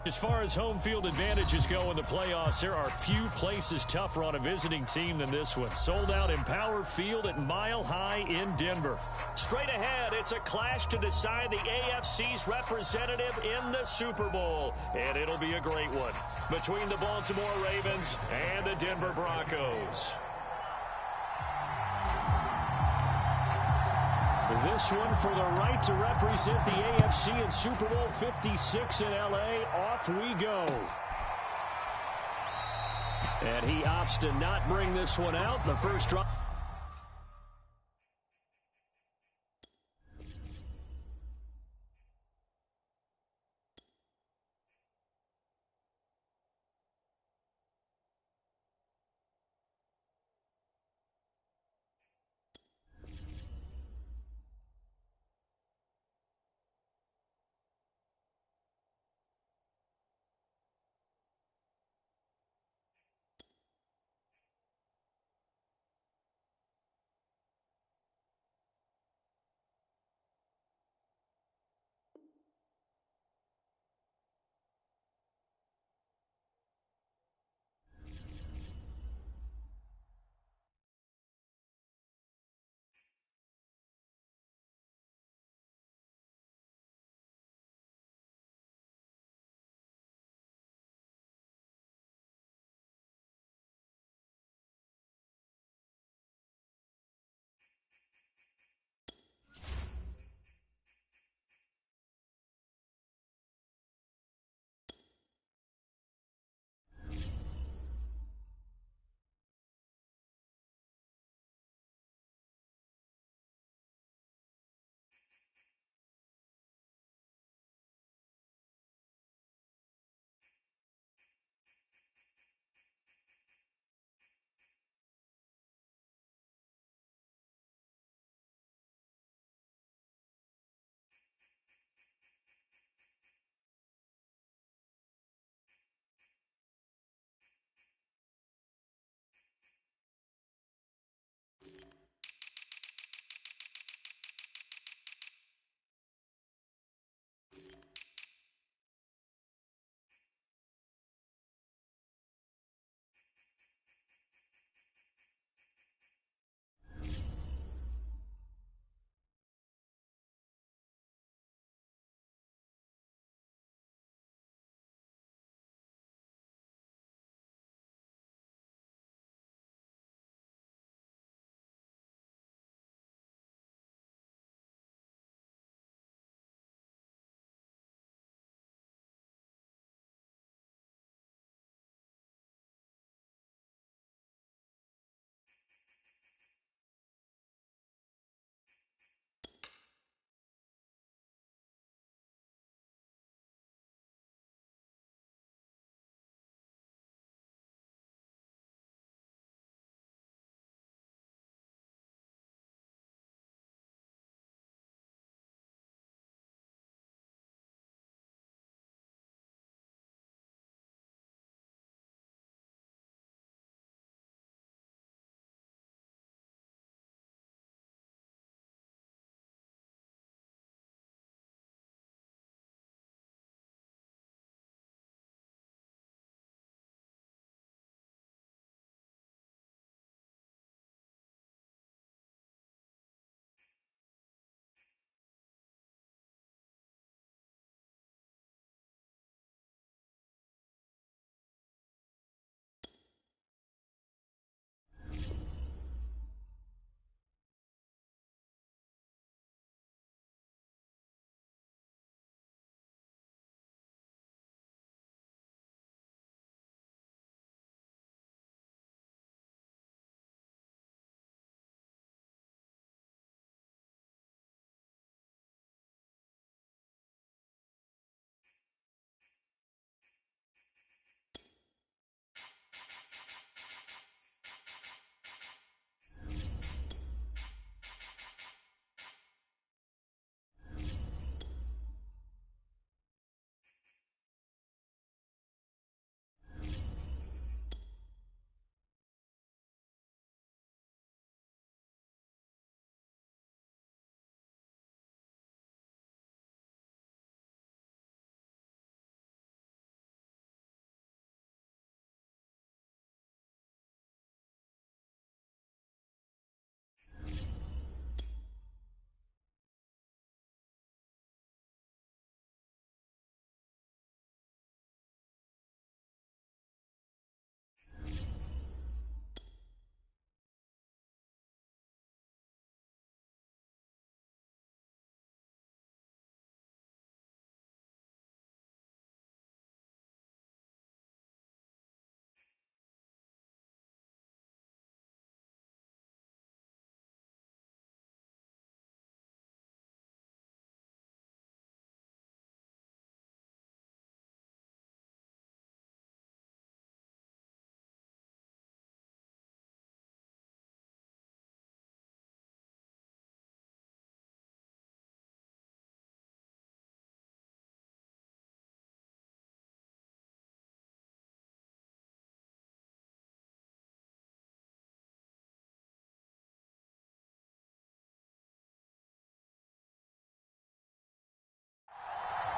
As far as home field advantages go in the playoffs, there are few places tougher on a visiting team than this one. Sold out Empower Field at Mile High in Denver. Straight ahead, it's a clash to decide the AFC's representative in the Super Bowl. And it'll be a great one between the Baltimore Ravens and the Denver Broncos. This one for the right to represent the AFC in Super Bowl 56 in L.A. Off we go. And he opts to not bring this one out. The first drop.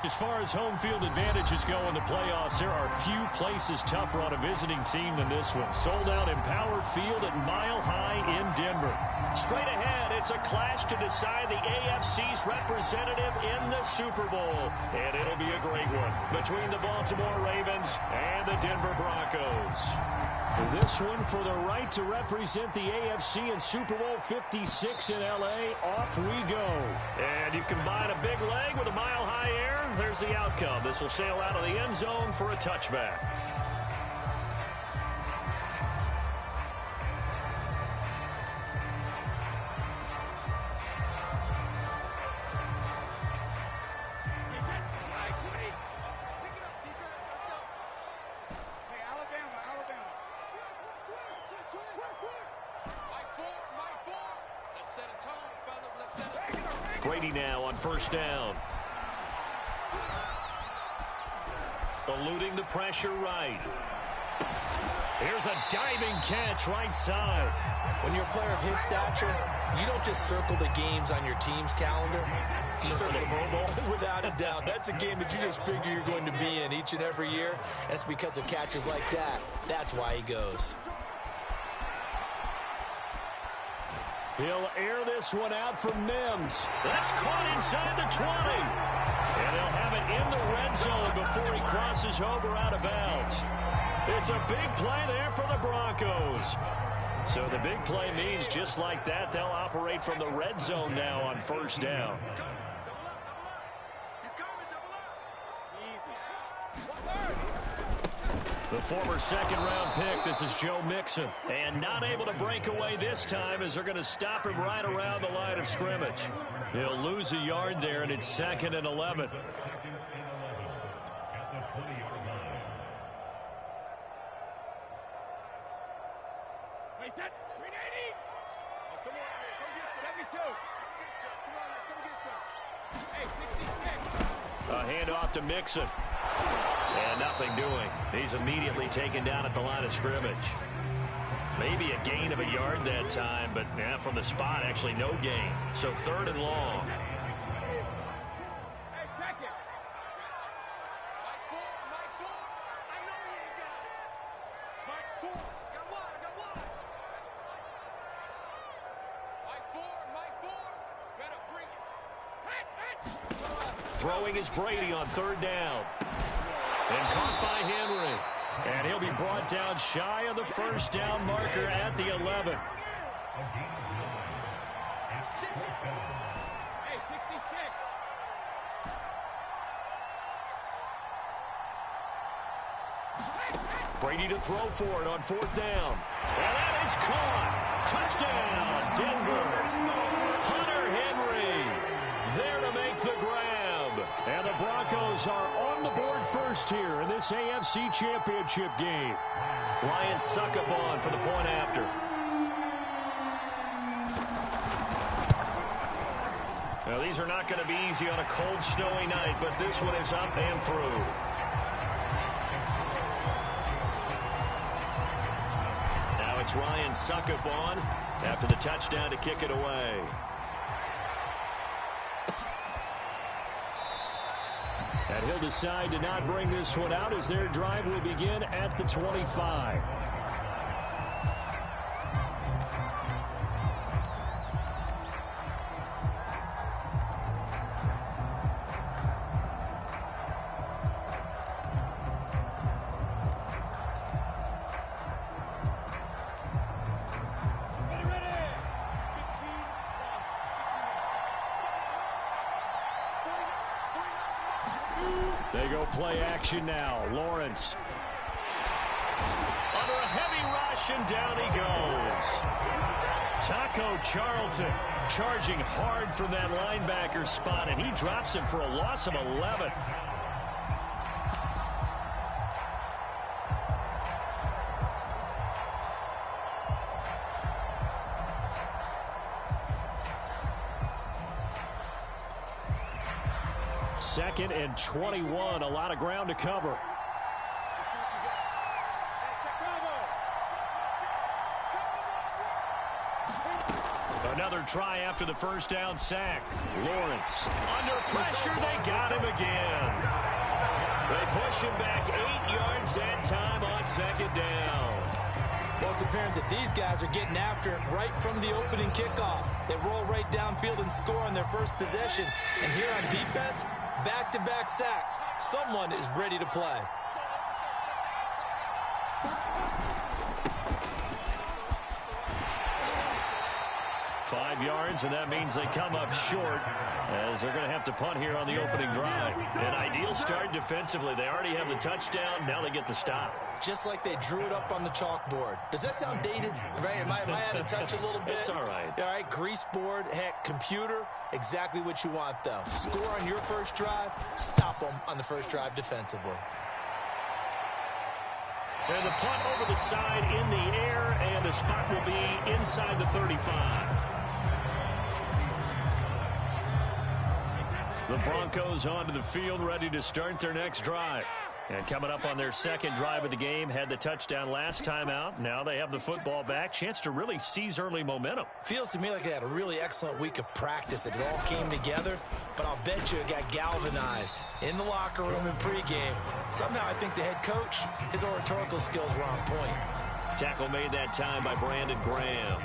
As far as home field advantages go in the playoffs, there are few places tougher on a visiting team than this one. Sold out Empower Field at Mile High in Denver. Straight ahead, it's a clash to decide the AFC's representative in the Super Bowl. And it'll be a great one between the Baltimore Ravens and the Denver Broncos. This one for the right to represent the AFC in Super Bowl 56 in L.A. Off we go. And you combine a big leg with a mile-high air. There's the outcome. This will sail out of the end zone for a touchback. Brady now on first down. Eluding the pressure right. Here's a diving catch right side. When you're a player of his stature, you don't just circle the games on your team's calendar. You circle the Pro Bowl. Without a doubt. That's a game that you just figure you're going to be in each and every year. And it's because of catches like that. That's why he goes. He'll air this one out from Mims. That's caught inside the 20. And they'll have it in the red zone before he crosses over out of bounds. It's a big play there for the Broncos. So the big play means just like that, they'll operate from the red zone now on first down. The former second-round pick, this is Joe Mixon. And not able to break away this time as they're going to stop him right around the line of scrimmage. He'll lose a yard there, and it's 2nd and 11. A handoff to Mixon. And nothing doing. He's immediately taken down at the line of scrimmage. Maybe a gain of a yard that time, but from the spot, actually no gain. So 3rd and long. Throwing is Brady on 3rd down. And caught by Henry. And he'll be brought down shy of the first down marker at the 11. Brady to throw for it on 4th down. And that is caught. Touchdown, Denver. Hunter Henry there to make the grab. And the Broncos are on the board first here in this AFC Championship game. Lions suck up on for the point after. Now, these are not going to be easy on a cold, snowy night, but this one is up and through. Now it's Ryan Succop after the touchdown to kick it away. And he'll decide to not bring this one out as their drive will begin at the 25. They go play action now. Lawrence. Under a heavy rush, and down he goes. Taco Charlton charging hard from that linebacker spot, and he drops him for a loss of 11. Second and 21, a lot of ground to cover. Another try after the first down sack. Lawrence under pressure. They got him again. They push him back 8 yards that time on second down. Well, it's apparent that these guys are getting after it right from the opening kickoff. They roll right downfield and score on their first possession. And here on defense, back-to-back sacks. Someone is ready to play. Five yards, and that means they come up short as they're going to have to punt here on the opening drive. An ideal start defensively. They already have the touchdown. Now they get the stop. Just like they drew it up on the chalkboard. Does that sound dated? Right? Am I out of touch a little bit? It's all right. All right, grease board, heck, computer, exactly what you want, though. Score on your first drive, stop them on the first drive defensively. And the punt over the side in the air, and the spot will be inside the 35. The Broncos onto the field, ready to start their next drive. And coming up on their second drive of the game, had the touchdown last time out. Now they have the football back. Chance to really seize early momentum. Feels to me like they had a really excellent week of practice. It all came together, but I'll bet you it got galvanized in the locker room in pregame. Somehow I think the head coach, his oratorical skills were on point. Tackle made that time by Brandon Graham.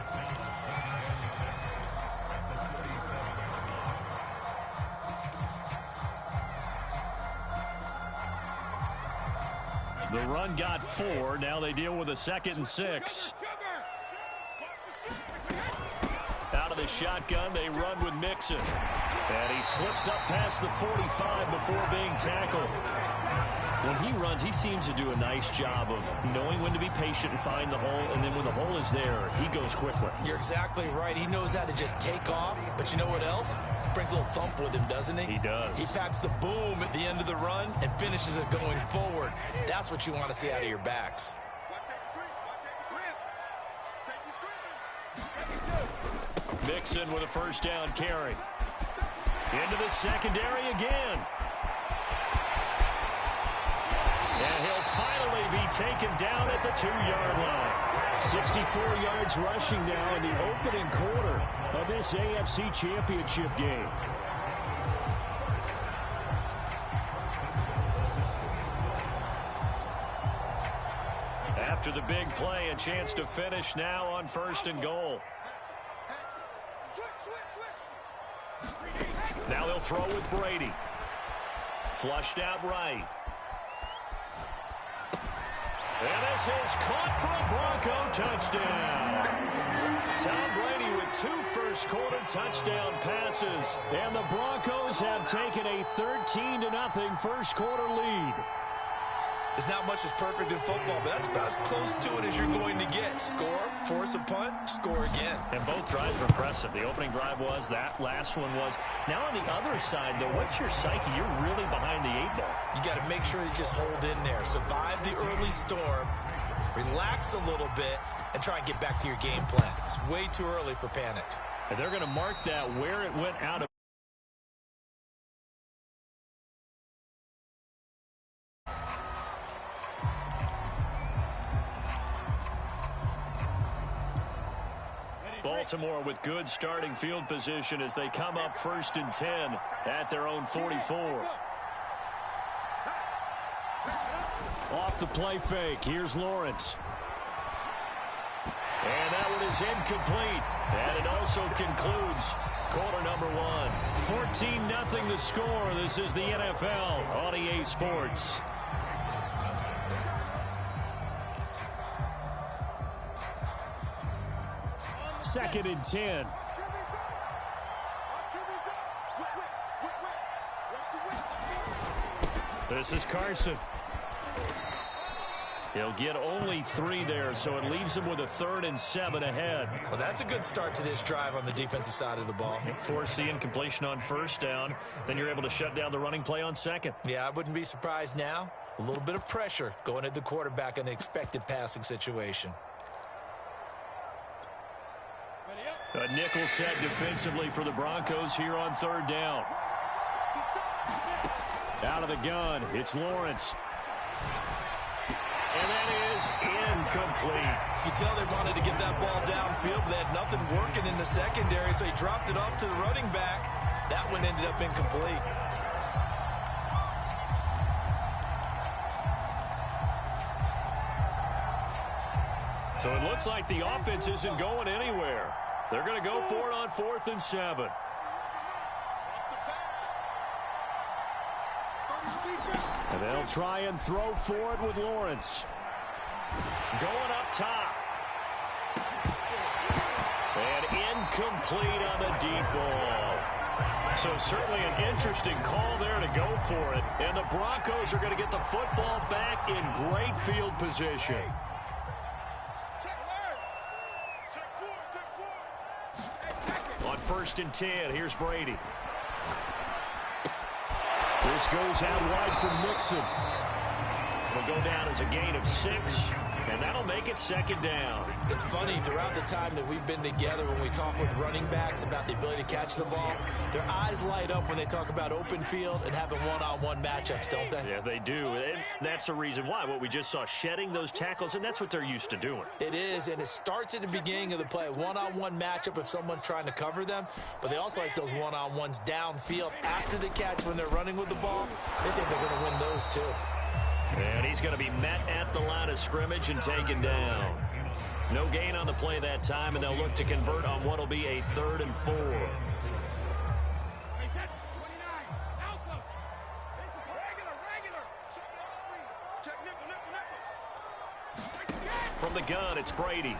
The run got 4. Now they deal with a 2nd and 6. Out of the shotgun, they run with Mixon. And he slips up past the 45 before being tackled. When he runs, he seems to do a nice job of knowing when to be patient and find the hole. And then when the hole is there, he goes quickly. You're exactly right. He knows how to just take off. But you know what else? Brings a little thump with him, doesn't he? He does. He packs the boom at the end of the run and finishes it going forward. That's what you want to see out of your backs. Mixon with a first down carry. Into the secondary again. And he'll finally be taken down at the 2-yard line. 64 yards rushing now in the opening quarter of this AFC Championship game. After the big play, a chance to finish now on 1st and goal. Now they'll throw with Brady. Flushed out right. And this is caught for a Bronco touchdown. Tom Brady with 2 first-quarter touchdown passes. And the Broncos have taken a 13-0 first-quarter lead. There's not much that's perfect in football, but that's about as close to it as you're going to get. Score, force a punt, score again. And both drives were impressive. The opening drive was, that last one was. Now on the other side, though, what's your psyche? You're really behind the 8 ball. You got to make sure you just hold in there. Survive the early storm, relax a little bit, and try and get back to your game plan. It's way too early for panic. And they're going to mark that where it went out of. Baltimore with good starting field position as they come up 1st and 10 at their own 44. Off the play fake. Here's Lawrence. And that one is incomplete. And it also concludes quarter number 1. 14-0 the score. This is the NFL on EA Sports. Second and 10. This is Carson. He'll get only 3 there, so it leaves him with a 3rd and 7 ahead. Well, that's a good start to this drive on the defensive side of the ball. Force the incompletion on 1st down. Then you're able to shut down the running play on 2nd. Yeah, I wouldn't be surprised now. A little bit of pressure going at the quarterback in an expected passing situation. A nickel set defensively for the Broncos here on 3rd down. Out of the gun, it's Lawrence. And that is incomplete. You can tell they wanted to get that ball downfield, but they had nothing working in the secondary, so he dropped it off to the running back. That one ended up incomplete. So it looks like the offense isn't going anywhere. They're going to go for it on 4th and 7. And they'll try and throw for it with Lawrence. Going up top. And incomplete on the deep ball. So certainly an interesting call there to go for it. And the Broncos are going to get the football back in great field position. On 1st and 10, here's Brady. This goes out wide for Mixon. It'll go down as a gain of 6, and that'll make it 2nd down. It's funny, throughout the time that we've been together, when we talk with running backs about the ability to catch the ball, their eyes light up when they talk about open field and having one-on-one matchups, don't they? Yeah, they do. And that's the reason why. What we just saw, shedding those tackles, and that's what they're used to doing. It is, and it starts at the beginning of the play. One-on-one matchup if someone's trying to cover them, but they also like those one-on-ones downfield after the catch when they're running with the ball. They think they're going to win those too. And he's going to be met at the line of scrimmage and taken down. No gain on the play that time, and they'll look to convert on what will be a 3rd and 4. From the gun, it's Brady.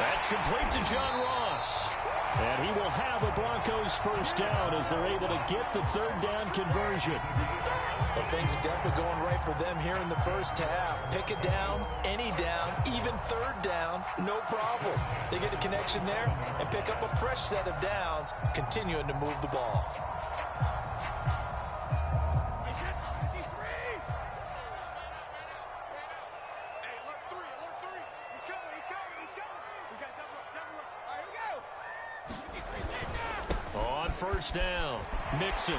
That's complete to John Ross. And he will have a Broncos 1st down as they're able to get the 3rd down conversion. But things are definitely going right for them here in the first half. Pick it down, any down, even 3rd down, no problem. They get a connection there and pick up a fresh set of downs, continuing to move the ball. On 1st down, Mixon.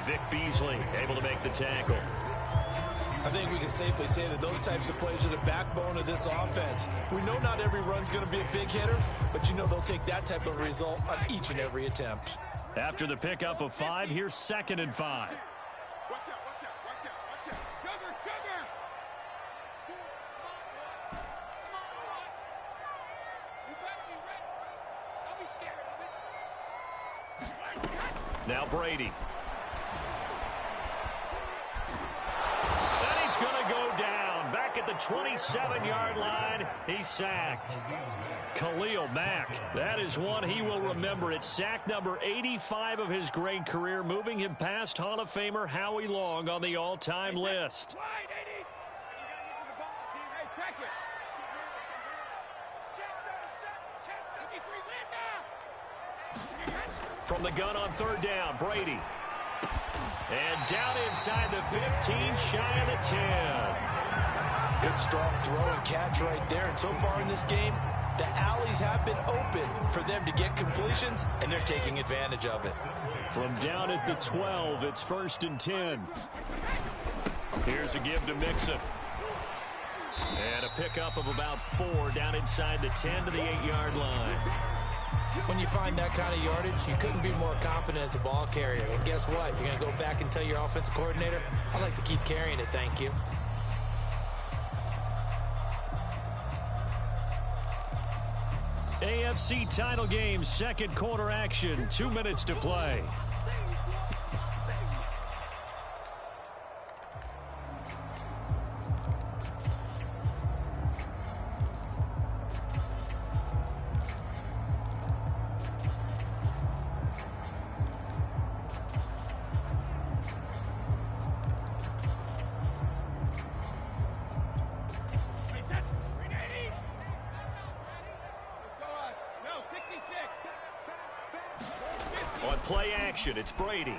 Vic Beasley able to make the tackle. I think we can safely say that those types of plays are the backbone of this offense. We know not every run's going to be a big hitter, but you know they'll take that type of result on each and every attempt. After the pickup of 5, here's 2nd and 5. Now Brady. And he's going to go down. Back at the 27-yard line, he's sacked. Khalil Mack, that is one he will remember. It's sack number 85 of his great career, moving him past Hall of Famer Howie Long on the all-time list. From the gun on 3rd down, Brady. And down inside the 15, shy of the 10. Good strong throw and catch right there. And so far in this game, the alleys have been open for them to get completions, and they're taking advantage of it. From down at the 12, it's 1st and 10. Here's a give to Mixon. And a pickup of about 4 down inside the 10 to the 8-yard line. When you find that kind of yardage, you couldn't be more confident as a ball carrier. And guess what? You're going to go back and tell your offensive coordinator, I'd like to keep carrying it, thank you. AFC title game, 2nd quarter action, 2 minutes to play. On play action, it's Brady.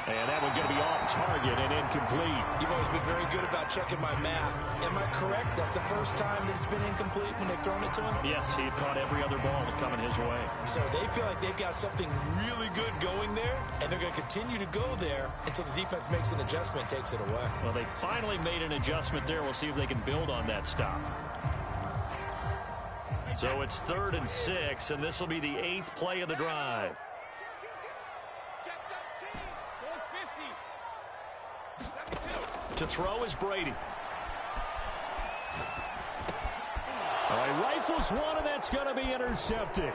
And that one going to be off target and incomplete. You've always been very good about checking my math. Am I correct? That's the first time that it's been incomplete when they've thrown it to him? Yes, he had caught every other ball coming his way. So they feel like they've got something really good going there, and they're going to continue to go there until the defense makes an adjustment and takes it away. Well, they finally made an adjustment there. We'll see if they can build on that stop. So it's 3rd and 6, and this will be the 8th play of the drive. To throw is Brady. All right, rifles one, and that's going to be intercepted.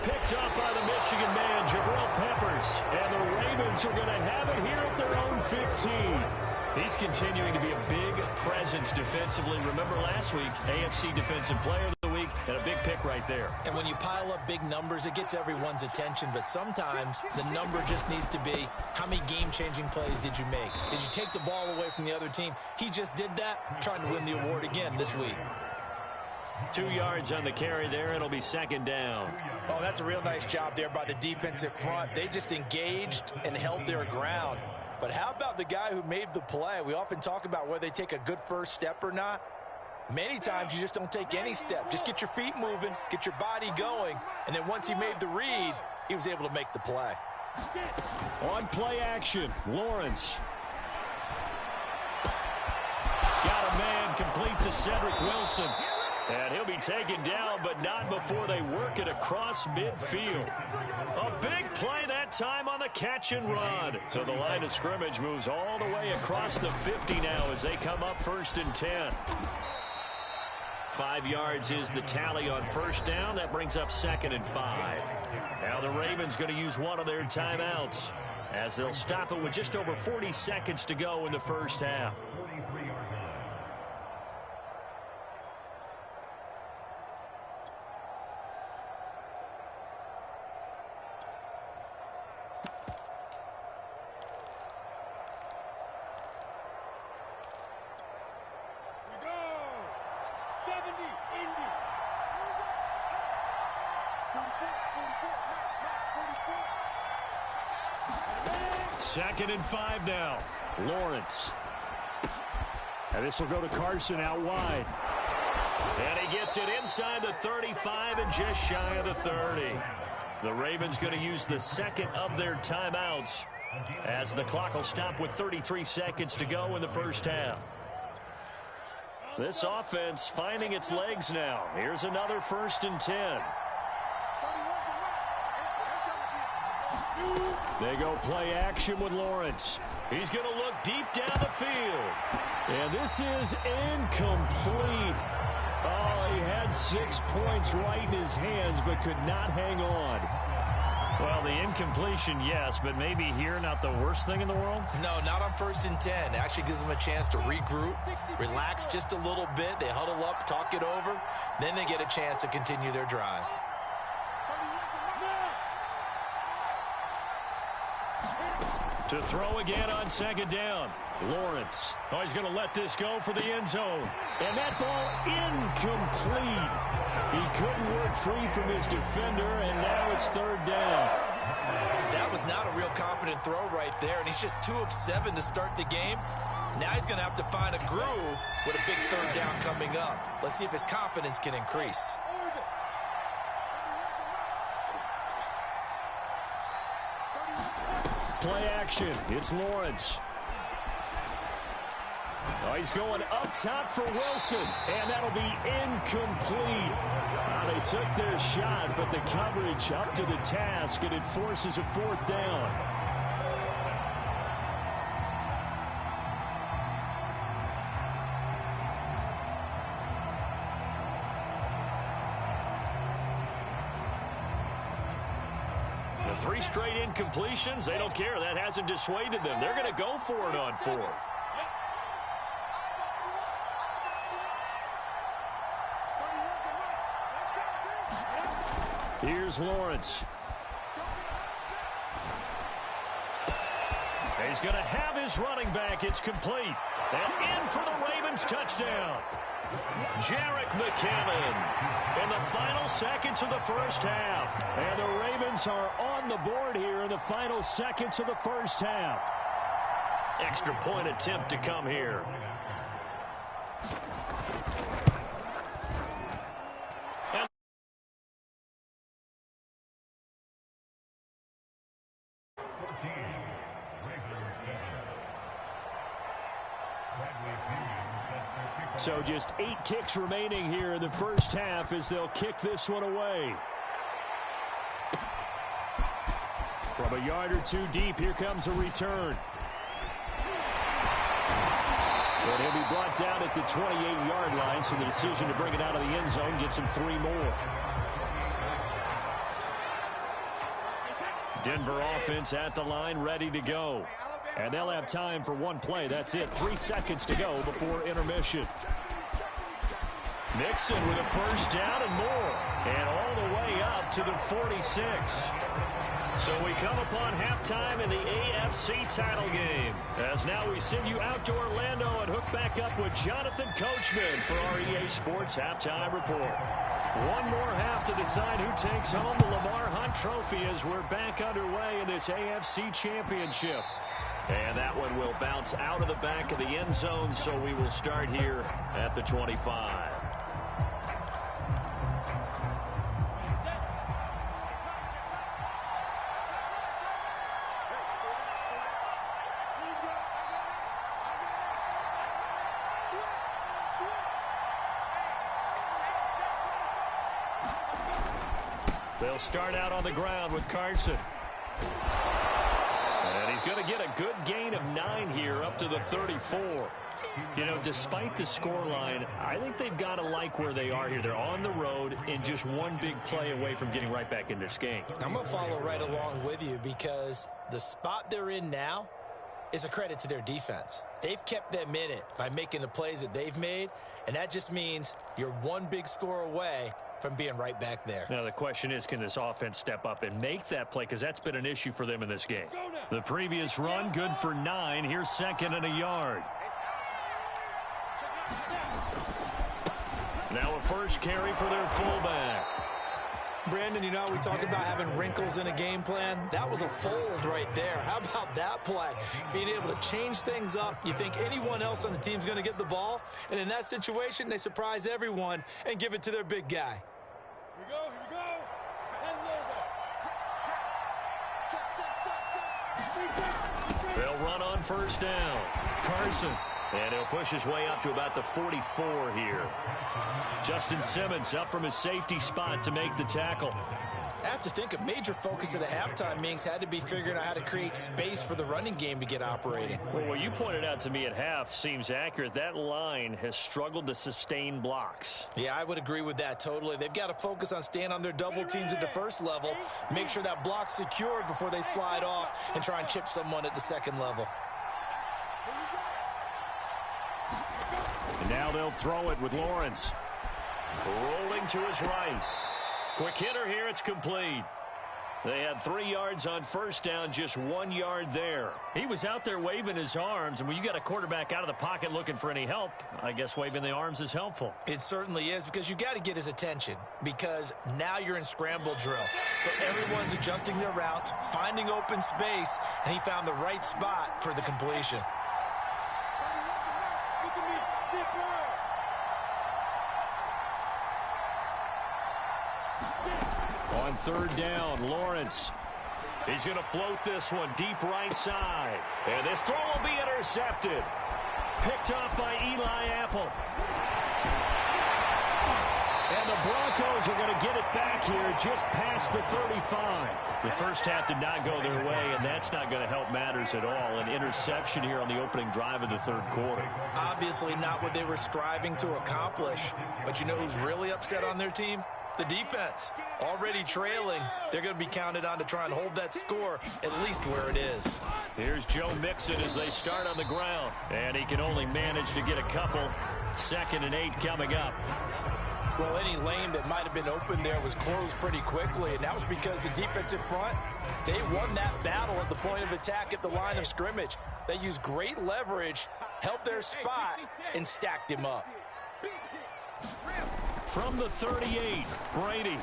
Picked up by the Michigan man, Jabril Peppers. And the Ravens are going to have it here at their own 15. He's continuing to be a big presence defensively. Remember last week, AFC Defensive Player of the Week, and a big pick right there. And when you pile up big numbers, it gets everyone's attention. But sometimes the number just needs to be, how many game-changing plays did you make? Did you take the ball away from the other team? He just did that, trying to win the award again this week. 2 yards on the carry there. It'll be 2nd down. Oh, that's a real nice job there by the defensive front. They just engaged and held their ground. But how about the guy who made the play? We often talk about whether they take a good first step or not. Many times you just don't take any step. Just get your feet moving, get your body going, and then once he made the read, he was able to make the play. On play action, Lawrence. Got a man complete to Cedric Wilson. And he'll be taken down, but not before they work it across midfield. A big play that time on the catch and run. So the line of scrimmage moves all the way across the 50 now as they come up 1st and 10. 5 yards is the tally on 1st down. That brings up 2nd and 5. Now the Ravens going to use one of their timeouts as they'll stop it with just over 40 seconds to go in the first half. Second and 5 now. Lawrence. And this will go to Carson out wide. And he gets it inside the 35 and just shy of the 30. The Ravens going to use the 2nd of their timeouts as the clock will stop with 33 seconds to go in the first half. This offense finding its legs now. Here's another 1st and 10. They go play action with Lawrence. He's going to look deep down the field. And this is incomplete. Oh, he had 6 points right in his hands, but could not hang on. Well, the incompletion, yes, but maybe here not the worst thing in the world? No, not on 1st and 10. It actually gives them a chance to regroup, relax just a little bit. They huddle up, talk it over. Then they get a chance to continue their drive. To throw again on 2nd down. Lawrence. Oh, he's going to let this go for the end zone. And that ball incomplete. He couldn't work free from his defender, and now it's 3rd down. That was not a real confident throw right there, and he's just 2 of 7 to start the game. Now he's going to have to find a groove with a big 3rd down coming up. Let's see if his confidence can increase. Play action. It's Lawrence. Oh, he's going up top for Wilson, and that'll be incomplete. They took their shot, but the coverage up to the task, and it forces a 4th down. The 3 straight incompletions, they don't care. That hasn't dissuaded them. They're going to go for it on 4th. Here's Lawrence. He's going to have his running back. It's complete. And in for the Ravens touchdown. Jarek McKinnon in the final seconds of the first half. And the Ravens are on the board here in the final seconds of the first half. Extra point attempt to come here. So just 8 ticks remaining here in the first half as they'll kick this one away. From a yard or two deep, here comes a return. But he'll be brought down at the 28-yard line, so the decision to bring it out of the end zone gets him 3 more. Denver offense at the line, ready to go. And they'll have time for one play. That's it. 3 seconds to go before intermission. Mixon with a first down and more. And all the way up to the 46. So we come upon halftime in the AFC title game. As now we send you out to Orlando and hook back up with Jonathan Coachman for our EA Sports Halftime Report. One more half to decide who takes home the Lamar Hunt Trophy as we're back underway in this AFC Championship. And that one will bounce out of the back of the end zone, so we will start here at the 25. They'll start out on the ground with Carson. And he's going to get a good gain of 9 here up to the 34. You know, despite the scoreline, I think they've got to like where they are here. They're on the road and just one big play away from getting right back in this game. I'm going to follow right along with you because the spot they're in now is a credit to their defense. They've kept them in it by making the plays that they've made, and that just means you're one big score away from being right back there. Now the question is, can this offense step up and make that play? Because that's been an issue for them in this game. The previous run, good for 9. Here's 2nd and a yard. Now a first carry for their fullback. Brandon, you know, we talked about having wrinkles in a game plan. That was a fold right there. How about that play? Being able to change things up. You think anyone else on the team's going to get the ball, and in that situation, they surprise everyone and give it to their big guy. Here we go. They'll run on first down. Carson. And he'll push his way up to about the 44 here. Justin Simmons up from his safety spot to make the tackle. I have to think a major focus of the halftime meetings had to be figuring out how to create space for the running game to get operating. Well, what you pointed out to me at half seems accurate. That line has struggled to sustain blocks. Yeah, I would agree with that totally. They've got to focus on staying on their double teams at the first level, make sure that block's secured before they slide off and try and chip someone at the second level. And now they'll throw it with Lawrence. Rolling to his right. Quick hitter here, it's complete. They had 3 yards on first down, just 1 yard there. He was out there waving his arms, and when you got a quarterback out of the pocket looking for any help, I guess waving the arms is helpful. It certainly is, because you got to get his attention, because now you're in scramble drill. So everyone's adjusting their routes, finding open space, and he found the right spot for the completion. On third down, Lawrence. He's going to float this one deep right side. And this throw will be intercepted. Picked off by Eli Apple. And the Broncos are going to get it back here just past the 35. The first half did not go their way, and that's not going to help matters at all. An interception here on the opening drive of the third quarter. Obviously not what they were striving to accomplish. But you know who's really upset on their team? The defense. Already trailing, they're going to be counted on to try and hold that score at least where it is. Here's Joe Mixon as they start on the ground. And he can only manage to get a couple. 2nd and 8 coming up. Well, any lane that might have been open there was closed pretty quickly, and that was because the defensive front, they won that battle at the point of attack at the line of scrimmage. They used great leverage, held their spot, and stacked him up. from the 38, Brady.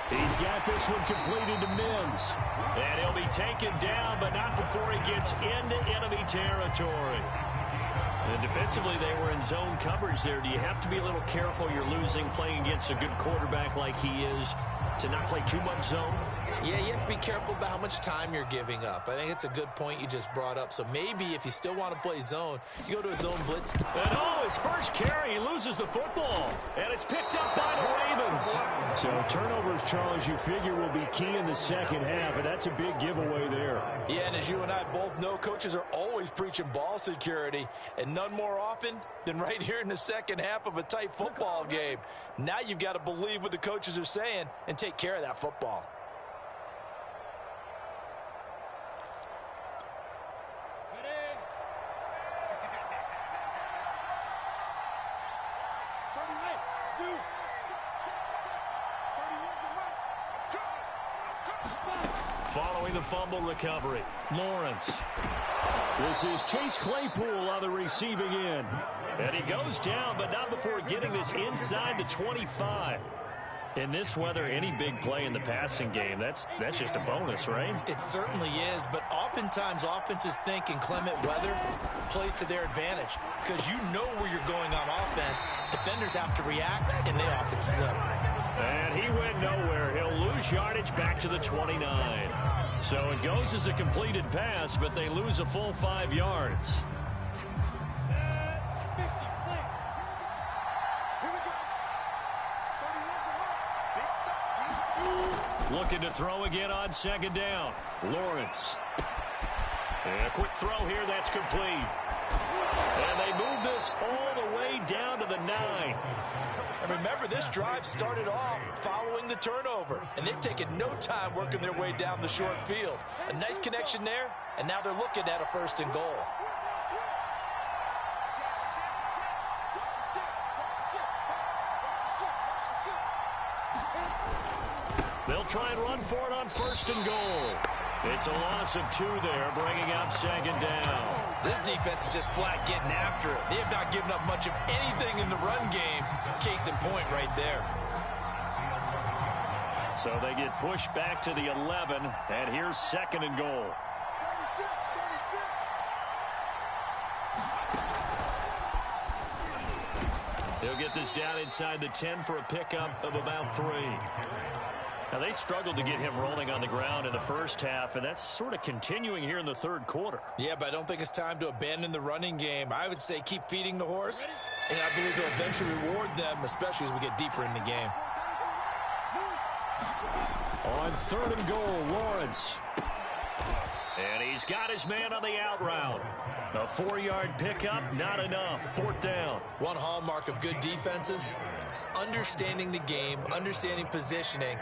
He's got this one completed to Mims. And he'll be taken down, but not before he gets into enemy territory. And defensively, they were in zone coverage there. Do you have to be a little careful you're losing playing against a good quarterback like he is to not play too much zone? Yeah, you have to be careful about how much time you're giving up. I think it's a good point you just brought up. So maybe if you still want to play zone, you go to a zone blitz. And his first carry, he loses the football. And it's picked up by the Ravens. So turnovers, Charles, you figure will be key in the second half, and that's a big giveaway there. Yeah, and as you and I both know, coaches are always preaching ball security, and none more often than right here in the second half of a tight football game. Now you've got to believe what the coaches are saying and take care of that football. Following the fumble recovery, Lawrence. This is Chase Claypool on the receiving end. And he goes down, but not before getting this inside the 25. In this weather, any big play in the passing game, that's just a bonus, right? It certainly is, but oftentimes offenses think inclement weather plays to their advantage because you know where you're going on offense. Defenders have to react, and they often slip. And he went nowhere. He'll lose yardage back to the 29. So it goes as a completed pass, but they lose a full 5 yards. Looking to throw again on second down. Lawrence. And a quick throw here, that's complete. And they move this all the way down to the 9. And remember, this drive started off following the turnover, and they've taken no time working their way down the short field. A nice connection there, and now they're looking at a 1st and goal. They'll try and run for it on 1st and goal. It's a loss of 2 there, bringing up second down. This defense is just flat getting after it. They have not given up much of anything in the run game. Case in point right there. So they get pushed back to the 11, and here's 2nd and goal. He'll get this down inside the 10 for a pickup of about 3. Now, they struggled to get him rolling on the ground in the first half, and that's sort of continuing here in the 3rd quarter. Yeah, but I don't think it's time to abandon the running game. I would say keep feeding the horse, and I believe they'll eventually reward them, especially as we get deeper in the game. On 3rd and goal, Lawrence. And he's got his man on the out route. A 4-yard pickup, not enough. 4th down. One hallmark of good defenses is understanding the game, understanding positioning,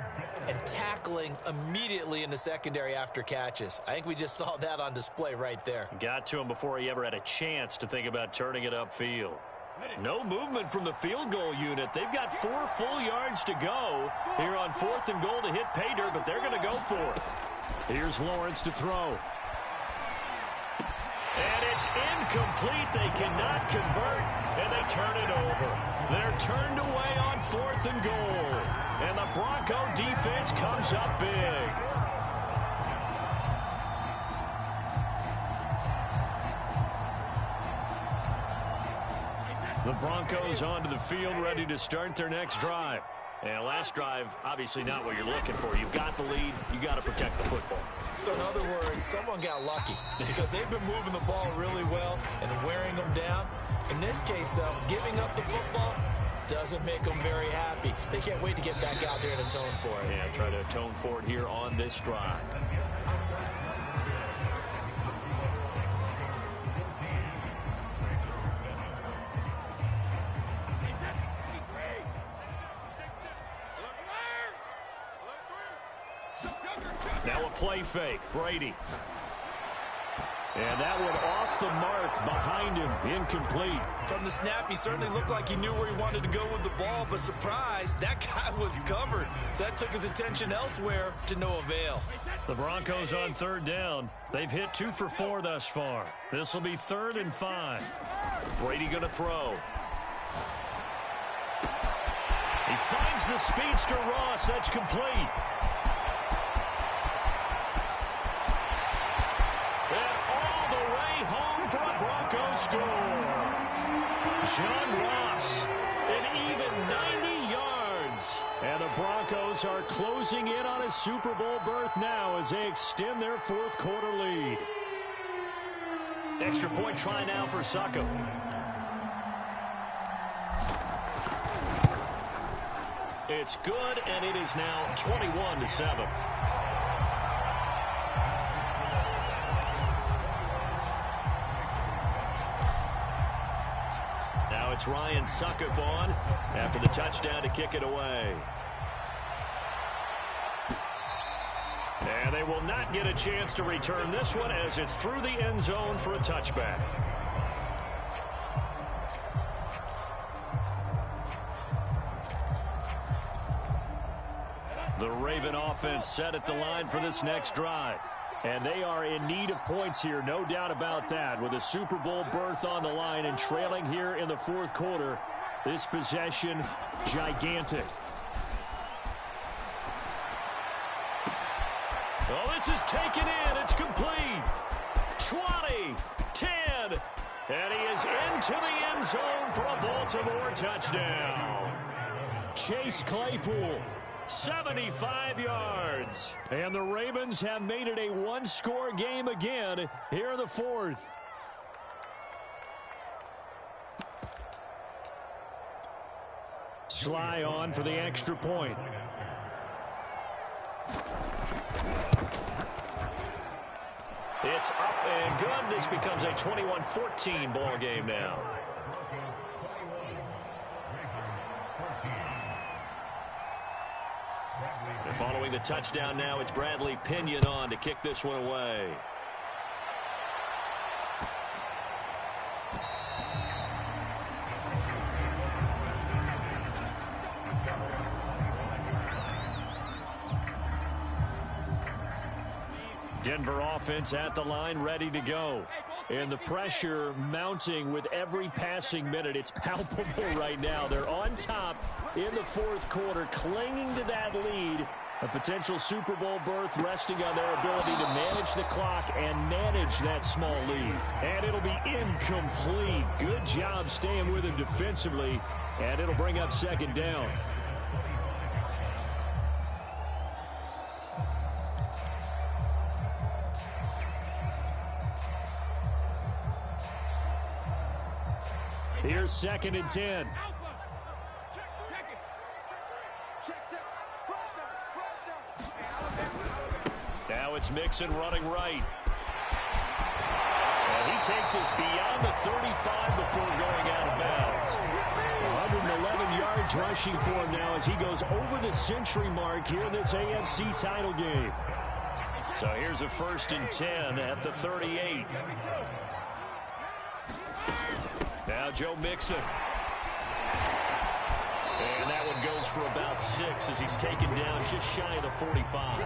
and tackling immediately in the secondary after catches. I think we just saw that on display right there. Got to him before he ever had a chance to think about turning it upfield. No movement from the field goal unit. They've got 4 full yards to go here on 4th and goal to hit pay dirt, but they're going to go for it. Here's Lawrence to throw. And it's incomplete. They cannot convert, and they turn it over. They're turned away on 4th and goal. And the Bronco defense comes up big. The Broncos onto the field, ready to start their next drive. And last drive, obviously not what you're looking for. You've got the lead. You got to protect the football. So in other words, someone got lucky because they've been moving the ball really well and wearing them down. In this case, though, giving up the football doesn't make them very happy. They can't wait to get back out there and atone for it. Yeah, try to atone for it here on this drive. Now a play fake, Brady. And that one off the mark behind him, incomplete. From the snap, he certainly looked like he knew where he wanted to go with the ball, but surprise, that guy was covered. So that took his attention elsewhere to no avail. The Broncos on 3rd down. They've hit 2 for 4 thus far. This will be 3rd and 5. Brady going to throw. He finds the speedster Ross. That's complete. And all the way home for a Broncos score. John Ross, an even 90 yards. And the Broncos are closing in on a Super Bowl berth now as they extend their fourth quarter lead. Extra point try now for Sacco. It's good, and it is now 21-7. Now it's Ryan Suckup on after the touchdown to kick it away. And they will not get a chance to return this one as it's through the end zone for a touchback. The Raven offense set at the line for this next drive. And they are in need of points here, no doubt about that. With a Super Bowl berth on the line and trailing here in the fourth quarter, this possession gigantic. Oh, this is taken in. It's complete. 20, 10, and he is into the end zone for a Baltimore touchdown. Chase Claypool, 75 yards. And the Ravens have made it a one-score game again here in the fourth. Sly on for the extra point. It's up and good. This becomes a 21-14 ball game now. And following the touchdown now, it's Bradley Pinion on to kick this one away. Denver offense at the line, ready to go. And the pressure mounting with every passing minute. It's palpable right now. They're on top in the fourth quarter, clinging to that lead. A potential Super Bowl berth resting on their ability to manage the clock and manage that small lead. And it'll be incomplete. Good job staying with him defensively. And it'll bring up second down. Here's second and 10. Now it's Mixon running right. And he takes us beyond the 35 before going out of bounds. 111 yards rushing for him now as he goes over the century mark here in this AFC title game. So here's a 1st and 10 at the 38. Now Joe Mixon. And that one goes for about 6 as he's taken down just shy of the 45.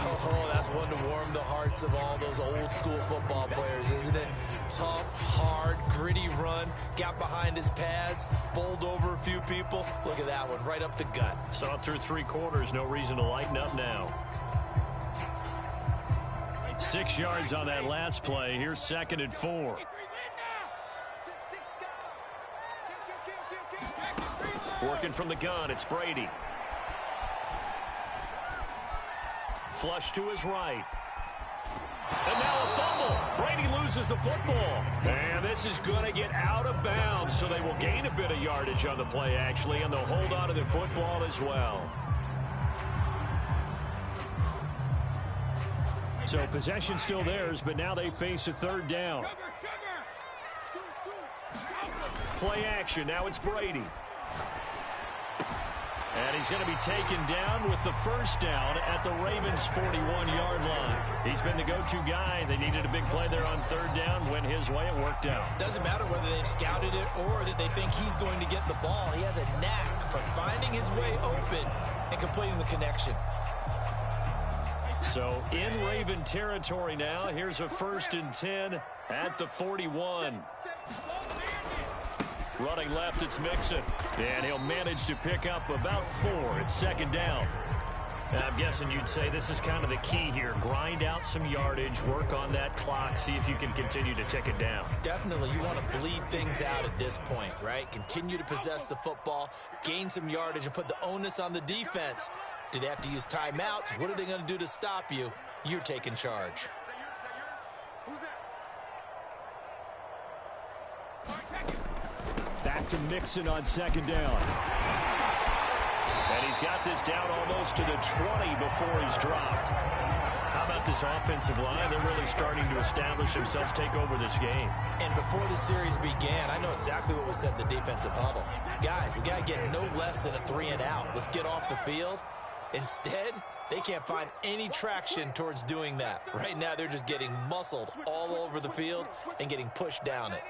Oh, that's one to warm the hearts of all those old school football players, isn't it? Tough, hard, gritty run. Got behind his pads, bowled over a few people. Look at that one, right up the gut. Saw it through 3 quarters. No reason to lighten up now. 6 yards on that last play. Here's 2nd and 4. Working from the gun, it's Brady. Flush to his right. And now a fumble. Brady loses the football. And this is going to get out of bounds, so they will gain a bit of yardage on the play, actually, and they'll hold on to the football as well. So possession still theirs, but now they face a 3rd down. Play action. Now it's Brady. And he's going to be taken down with the 1st down at the Ravens' 41-yard line. He's been the go-to guy. They needed a big play there on 3rd down. Went his way. It worked out. Doesn't matter whether they scouted it or that they think he's going to get the ball. He has a knack for finding his way open and completing the connection. So in Raven territory now. Here's a 1st and 10 at the 41. Running left, it's Mixon. And he'll manage to pick up about 4. It's second down. I'm guessing you'd say this is kind of the key here. Grind out some yardage, work on that clock, see if you can continue to tick it down. Definitely, you want to bleed things out at this point, right? Continue to possess the football, gain some yardage, and put the onus on the defense. Do they have to use timeouts? What are they going to do to stop you? You're taking charge. Back to Mixon on second down. And he's got this down almost to the 20 before he's dropped. How about this offensive line? They're really starting to establish themselves, take over this game. And before the series began, I know exactly what was said in the defensive huddle. Guys, we got to get no less than a 3-and-out. Let's get off the field. Instead, they can't find any traction towards doing that. Right now, they're just getting muscled all over the field and getting pushed down it.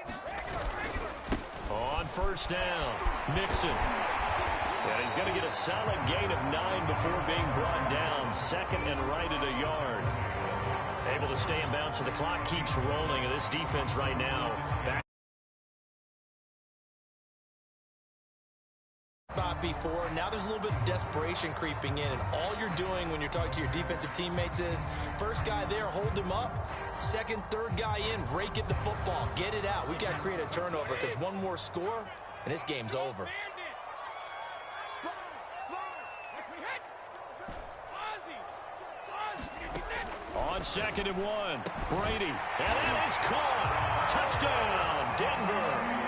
On first down, Mixon. And he's going to get a solid gain of 9 before being brought down. Second and right at a yard. Able to stay in bounds, so the clock keeps rolling. And this defense right now back. Before, now there's a little bit of desperation creeping in, and all you're doing when you're talking to your defensive teammates is first guy there, hold him up. Second, third guy in, rake at the football, get it out. We've got to create a turnover because one more score and this game's over. On second and 1, Brady, and that is caught. Touchdown, Denver.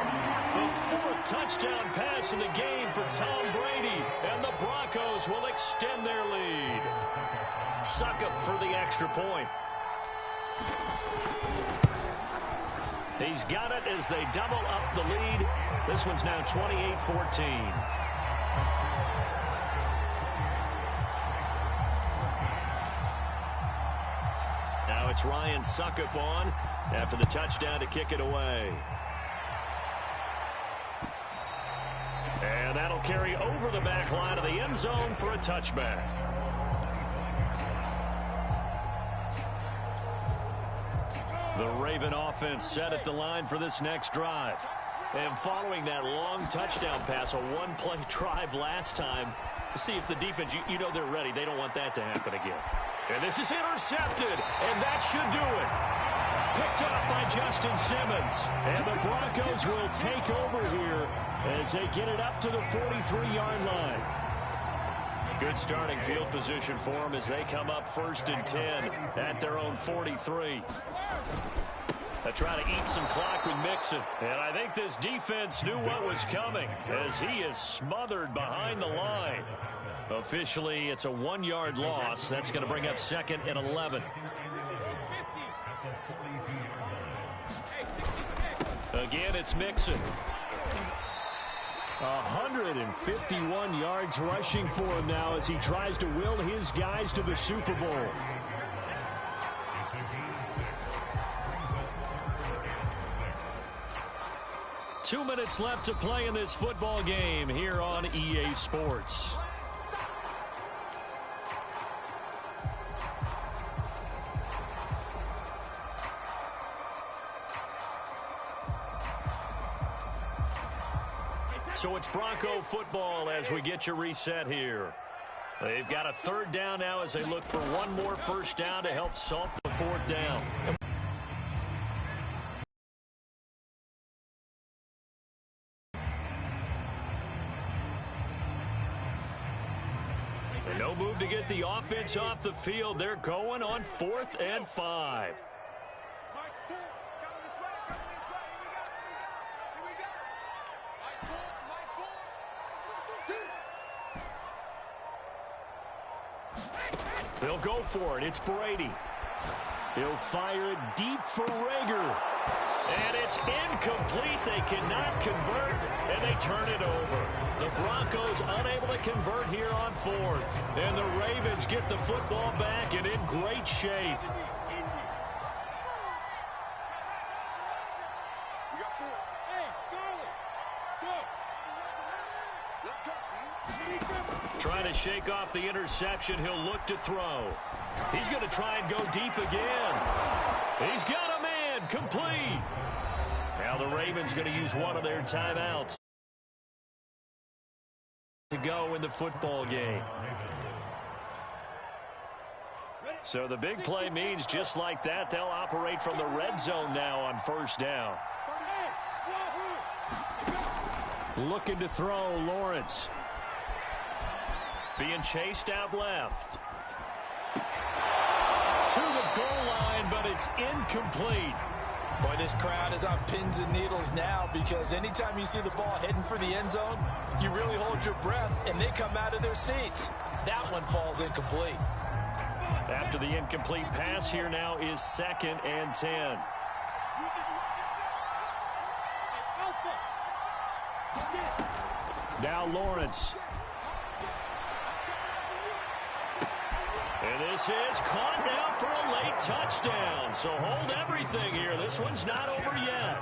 The 4th touchdown pass in the game for Tom Brady, and the Broncos will extend their lead. Succop for the extra point. He's got it as they double up the lead. This one's now 28-14. Now it's Ryan Succop on after the touchdown to kick it away. And that'll carry over the back line of the end zone for a touchback. The Raven offense set at the line for this next drive. And following that long touchdown pass, a one-play drive last time, see if the defense, you know they're ready. They don't want that to happen again. And this is intercepted, and that should do it. Picked up by Justin Simmons. And the Broncos will take over here as they get it up to the 43-yard line. Good starting field position for them as they come up 1st and 10 at their own 43. They try to eat some clock with Mixon. And I think this defense knew what was coming as he is smothered behind the line. Officially, it's a 1-yard loss. That's going to bring up 2nd and 11. Again, it's Mixon. 151 yards rushing for him now as he tries to will his guys to the Super Bowl. Two minutes left to play in this football game here on EA Sports. So it's Bronco football as we get you reset here. They've got a 3rd down now as they look for one more first down to help salt the 4th down. And no move to get the offense off the field. They're going on 4th and 5. They'll go for it. It's Brady. He'll fire it deep for Rager. And it's incomplete. They cannot convert, and they turn it over. The Broncos unable to convert here on 4th. And the Ravens get the football back and in great shape. Trying to shake off the interception. He'll look to throw. He's going to try and go deep again. He's got a man complete. Now Now the Ravens going to use one of their timeouts to go in the football game. So the big play means just like that, they'll operate from the red zone now on first down. Looking to throw, Lawrence. Being chased out left. To the goal line, but it's incomplete. Boy, this crowd is on pins and needles now because anytime you see the ball heading for the end zone, you really hold your breath, and they come out of their seats. That one falls incomplete. After the incomplete pass, here now is 2nd and 10. Now Lawrence. And this is caught now for a late touchdown. So hold everything here. This one's not over yet.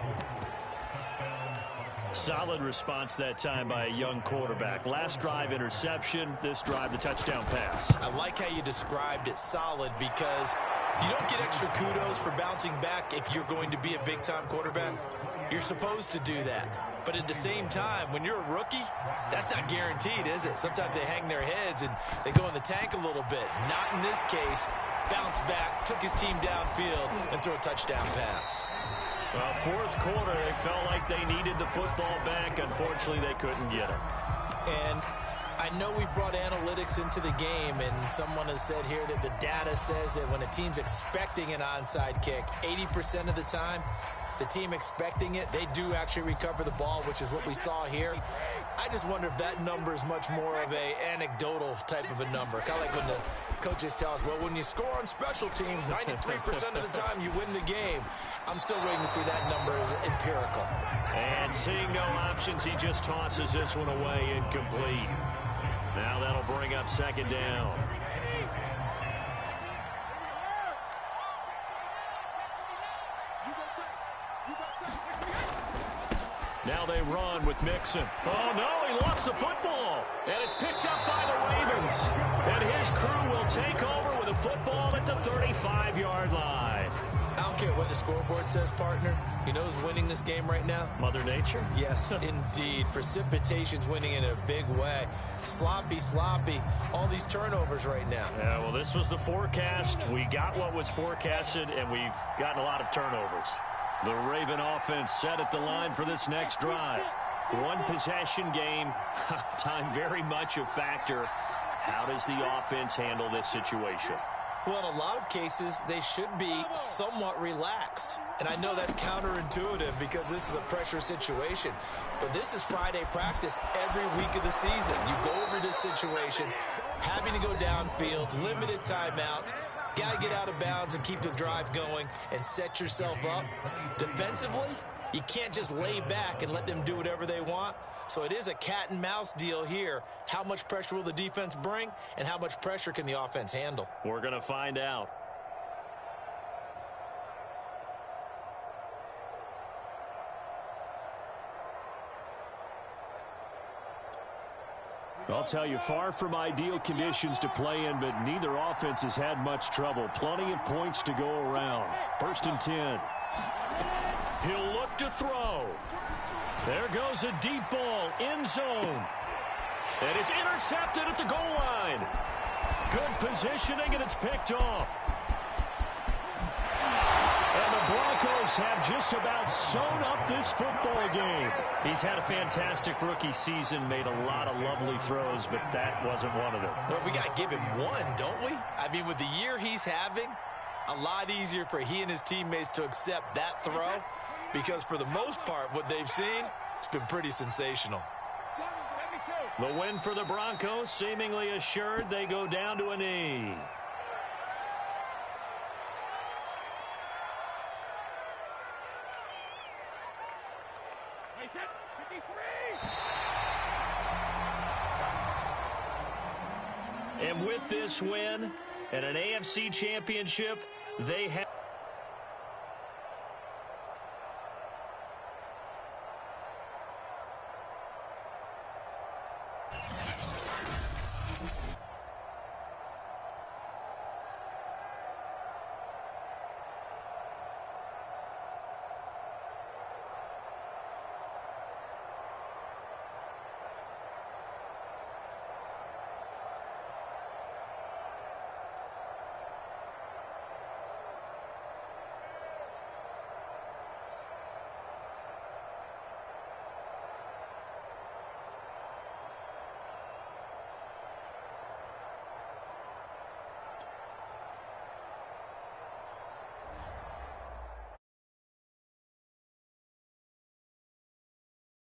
Solid response that time by a young quarterback. Last drive interception, this drive the touchdown pass. I like how you described it, solid, because you don't get extra kudos for bouncing back if you're going to be a big-time quarterback. You're supposed to do that. But at the same time, when you're a rookie, that's not guaranteed, is it? Sometimes they hang their heads and they go in the tank a little bit. Not in this case. Bounce back, took his team downfield, and threw a touchdown pass. Well, fourth quarter, they felt like they needed the football back. Unfortunately, they couldn't get it. And I know we brought analytics into the game, and someone has said here that the data says that when a team's expecting an onside kick, 80% of the time, the team expecting it, they do actually recover the ball, which is what we saw here. I just wonder if that number is much more of a anecdotal type of a number. Kind of like when the coaches tell us, well, when you score on special teams, 93% of the time you win the game. I'm still waiting to see that number as empirical. And seeing no options, he just tosses this one away incomplete. Now that'll bring up 2nd down. Now they run with Mixon. Oh, no, he lost the football. And it's picked up by the Ravens. And his crew will take over with a football at the 35-yard line. I don't care what the scoreboard says, partner. You know who's winning this game right now? Mother Nature? Yes, indeed. Precipitation's winning in a big way. Sloppy, all these turnovers right now. Yeah, well, this was the forecast. We got what was forecasted, and we've gotten a lot of turnovers. The Raven offense set at the line for this next drive. One possession game. Time very much a factor. How does the offense handle this situation? Well, in a lot of cases, they should be somewhat relaxed. And I know that's counterintuitive because this is a pressure situation. But this is Friday practice every week of the season. You go over this situation, having to go downfield, limited timeouts. Got to get out of bounds and keep the drive going and set yourself up. Defensively, you can't just lay back and let them do whatever they want. So it is a cat and mouse deal here. How much pressure will the defense bring, and how much pressure can the offense handle? We're going to find out. I'll tell you, far from ideal conditions to play in, but neither offense has had much trouble. Plenty of points to go around. 1st and 10. He'll look to throw. There goes a deep ball, end zone. And it's intercepted at the goal line. Good positioning, and it's picked off. And the Broncos have just about sewn up this football game. He's had a fantastic rookie season, made a lot of lovely throws, but that wasn't one of them. Well, we got to give him one, don't we? I mean, with the year he's having, a lot easier for he and his teammates to accept that throw because for the most part, what they've seen, it's been pretty sensational. The win for the Broncos seemingly assured. They go down to a knee. And with this win and an AFC championship, they have